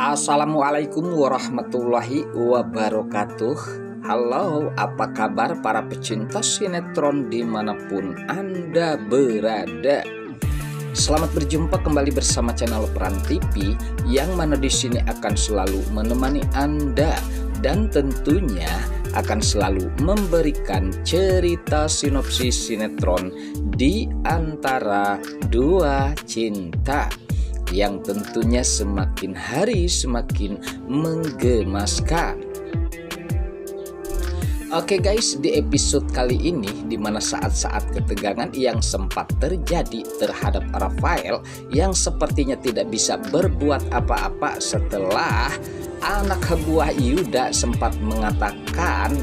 Assalamualaikum warahmatullahi wabarakatuh. Halo, apa kabar para pecinta sinetron dimanapun Anda berada? Selamat berjumpa kembali bersama channel Peran TV, yang mana di sini akan selalu menemani Anda dan tentunya akan selalu memberikan cerita sinopsis sinetron di antara dua cinta yang tentunya semakin hari semakin menggemaskan. Oke guys, di episode kali ini di mana saat-saat ketegangan yang sempat terjadi terhadap Rafael yang sepertinya tidak bisa berbuat apa-apa setelah anak buah Yuda sempat mengatakan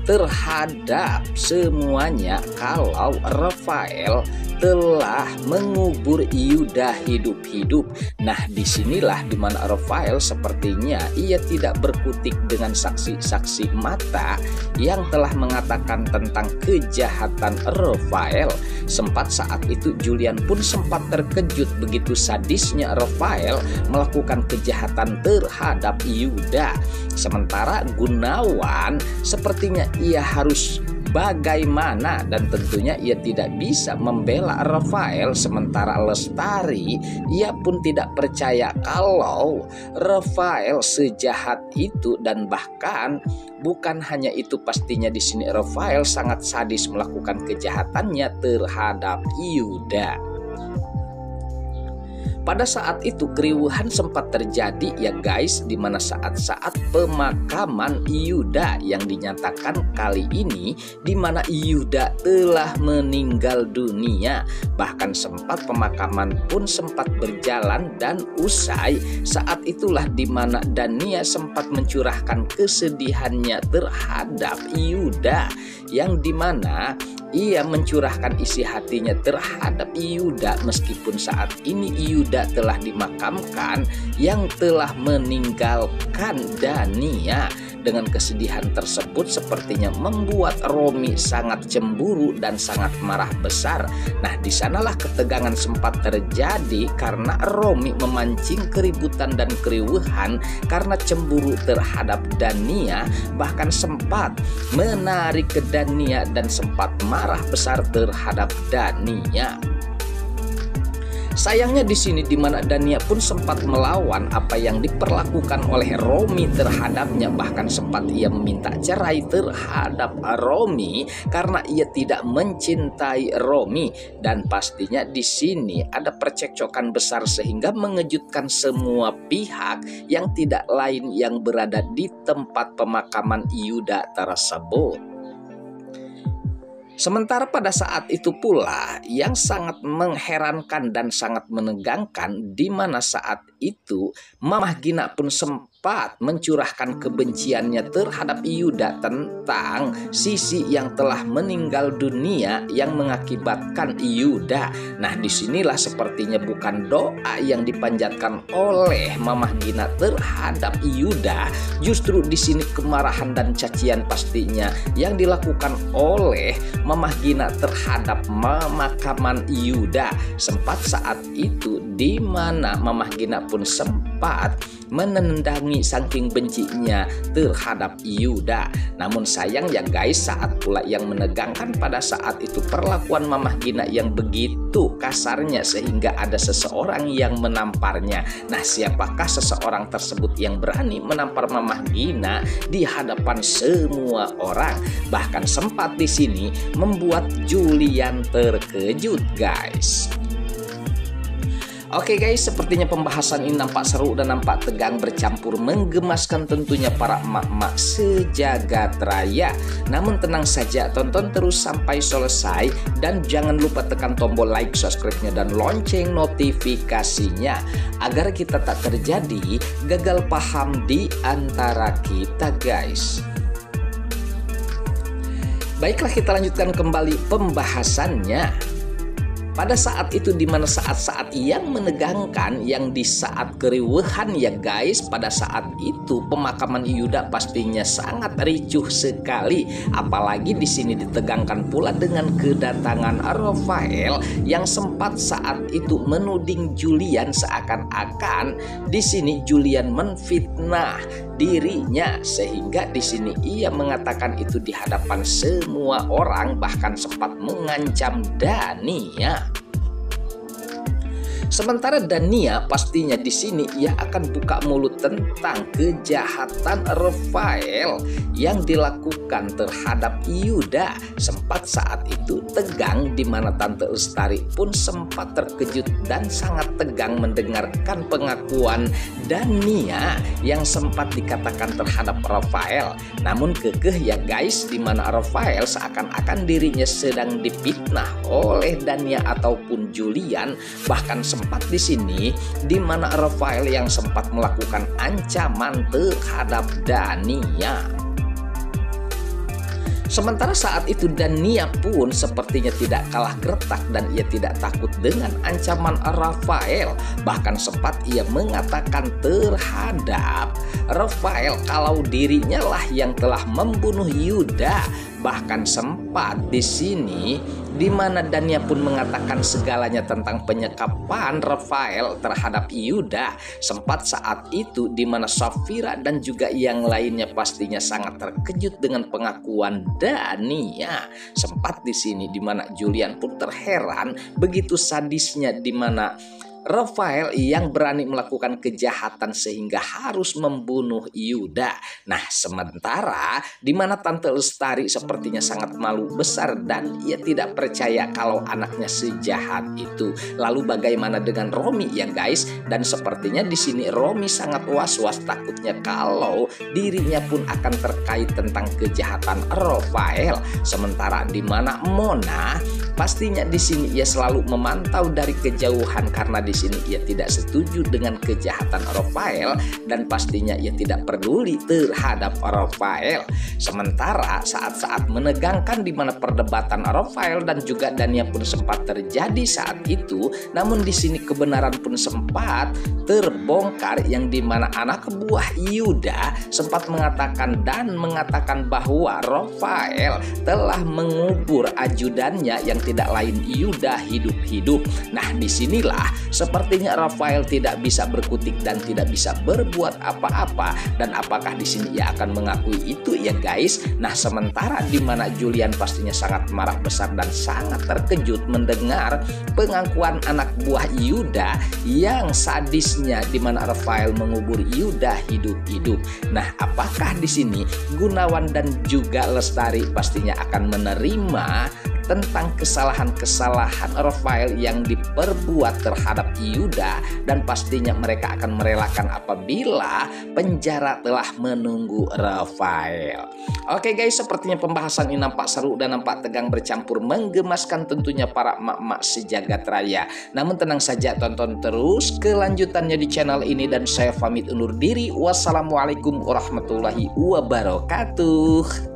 terhadap semuanya kalau Rafael telah mengubur Yuda hidup-hidup. Nah, disinilah dimana Rafael sepertinya ia tidak berkutik dengan saksi-saksi mata yang telah mengatakan tentang kejahatan Rafael. Sempat saat itu Julian pun sempat terkejut begitu sadisnya Rafael melakukan kejahatan terhadap Yuda. Sementara Gunawan sepertinya ia harus bagaimana, dan tentunya ia tidak bisa membela Rafael. Sementara Lestari ia pun tidak percaya kalau Rafael sejahat itu, dan bahkan bukan hanya itu, pastinya di sini Rafael sangat sadis melakukan kejahatannya terhadap Yuda. Pada saat itu keriuhan sempat terjadi ya guys, dimana saat-saat pemakaman Yuda yang dinyatakan kali ini dimana Yuda telah meninggal dunia. Bahkan sempat pemakaman pun sempat berjalan dan usai. Saat itulah dimana Dania sempat mencurahkan kesedihannya terhadap Yuda, yang dimana ia mencurahkan isi hatinya terhadap Yuda meskipun saat ini Yuda telah dimakamkan yang telah meninggalkan Dania. Dengan kesedihan tersebut sepertinya membuat Romi sangat cemburu dan sangat marah besar. Nah, di sanalah ketegangan sempat terjadi karena Romi memancing keributan dan keriuhan karena cemburu terhadap Dania, bahkan sempat menarik ke Dania dan sempat marah besar terhadap Dania. Sayangnya di sini dimana Dania pun sempat melawan apa yang diperlakukan oleh Romi terhadapnya, bahkan sempat ia meminta cerai terhadap Romi karena ia tidak mencintai Romi. Dan pastinya di sini ada percekcokan besar sehingga mengejutkan semua pihak yang tidak lain yang berada di tempat pemakaman Yuda tersebut. Sementara pada saat itu pula yang sangat mengherankan dan sangat menegangkan, di mana saat itu Mamah Gina pun sempat mencurahkan kebenciannya terhadap Yuda tentang Sisi yang telah meninggal dunia yang mengakibatkan Yuda. Nah, disinilah sepertinya bukan doa yang dipanjatkan oleh Mamah Gina terhadap Yuda, justru di sini kemarahan dan cacian pastinya yang dilakukan oleh Mamah Gina terhadap pemakaman Yuda. Sempat saat itu di mana Mamah Gina pun sempat menendangi saking bencinya terhadap Yuda. Namun sayang ya guys, saat pula yang menegangkan pada saat itu perlakuan Mamah Gina yang begitu kasarnya sehingga ada seseorang yang menamparnya. Nah, siapakah seseorang tersebut yang berani menampar Mamah Gina di hadapan semua orang? Bahkan sempat di sini membuat Julian terkejut guys. Oke guys, sepertinya pembahasan ini nampak seru dan nampak tegang bercampur menggemaskan tentunya para emak-emak sejagat raya. Namun tenang saja, tonton terus sampai selesai dan jangan lupa tekan tombol like, subscribe-nya dan lonceng notifikasinya agar kita tak terjadi gagal paham di antara kita guys. Baiklah, kita lanjutkan kembali pembahasannya. pada saat itu, dimana saat-saat yang menegangkan, yang di saat keriuhan ya guys, pada saat itu pemakaman Yuda pastinya sangat ricuh sekali. Apalagi di sini ditegangkan pula dengan kedatangan Rafael yang sempat saat itu menuding Julian seakan-akan di sini Julian menfitnah dirinya, sehingga di sini ia mengatakan itu di hadapan semua orang, bahkan sempat mengancam Dania. Sementara Dania pastinya di sini ia akan buka mulut tentang kejahatan Rafael yang dilakukan terhadap Yuda. Sempat saat itu tegang, di mana Tante Lestari pun sempat terkejut dan sangat tegang mendengarkan pengakuan Dania yang sempat dikatakan terhadap Rafael. Namun kekeh ya guys, di mana Rafael seakan-akan dirinya sedang difitnah oleh Dania ataupun Julian, bahkan sempat di sini di mana Rafael yang sempat melakukan ancaman terhadap Dania. Sementara saat itu Dania pun sepertinya tidak kalah gertak dan ia tidak takut dengan ancaman Rafael. Bahkan sempat ia mengatakan terhadap Rafael kalau dirinya lah yang telah membunuh Yuda. Bahkan sempat di sini di mana Dania pun mengatakan segalanya tentang penyekapan Rafael terhadap Yuda. Sempat saat itu di mana Safira dan juga yang lainnya pastinya sangat terkejut dengan pengakuan Dania. Sempat di sini di mana Julian pun terheran begitu sadisnya di mana Rafael yang berani melakukan kejahatan sehingga harus membunuh Yuda. Nah, sementara di mana Tante Lestari sepertinya sangat malu besar dan ia tidak percaya kalau anaknya sejahat itu. Lalu bagaimana dengan Romi ya guys? Dan sepertinya di sini Romi sangat was-was, takutnya kalau dirinya pun akan terkait tentang kejahatan Rafael. Sementara di mana Mona pastinya di sini ia selalu memantau dari kejauhan karena di sini ia tidak setuju dengan kejahatan Rafael dan pastinya ia tidak peduli terhadap Rafael. Sementara saat-saat menegangkan di mana perdebatan Rafael dan juga Dania pun sempat terjadi saat itu, namun di sini kebenaran pun sempat terbongkar yang di mana anak buah Yuda sempat mengatakan bahwa Rafael telah mengubur ajudannya yang tidak lain Yuda hidup-hidup. Nah, disinilah sepertinya Rafael tidak bisa berkutik dan tidak bisa berbuat apa-apa. Dan apakah di sini ia akan mengakui itu ya guys? Nah, sementara di mana Julian pastinya sangat marah besar dan sangat terkejut mendengar pengakuan anak buah Yuda yang sadisnya di mana Rafael mengubur Yuda hidup-hidup. Nah, apakah di sini Gunawan dan juga Lestari pastinya akan menerima tentang kesalahan-kesalahan Rafael yang diperbuat terhadap Yuda, dan pastinya mereka akan merelakan apabila penjara telah menunggu Rafael. Oke guys, sepertinya pembahasan ini nampak seru dan nampak tegang bercampur menggemaskan tentunya para emak-emak sejagat raya. Namun tenang saja, tonton terus kelanjutannya di channel ini dan saya pamit undur diri. Wassalamualaikum warahmatullahi wabarakatuh.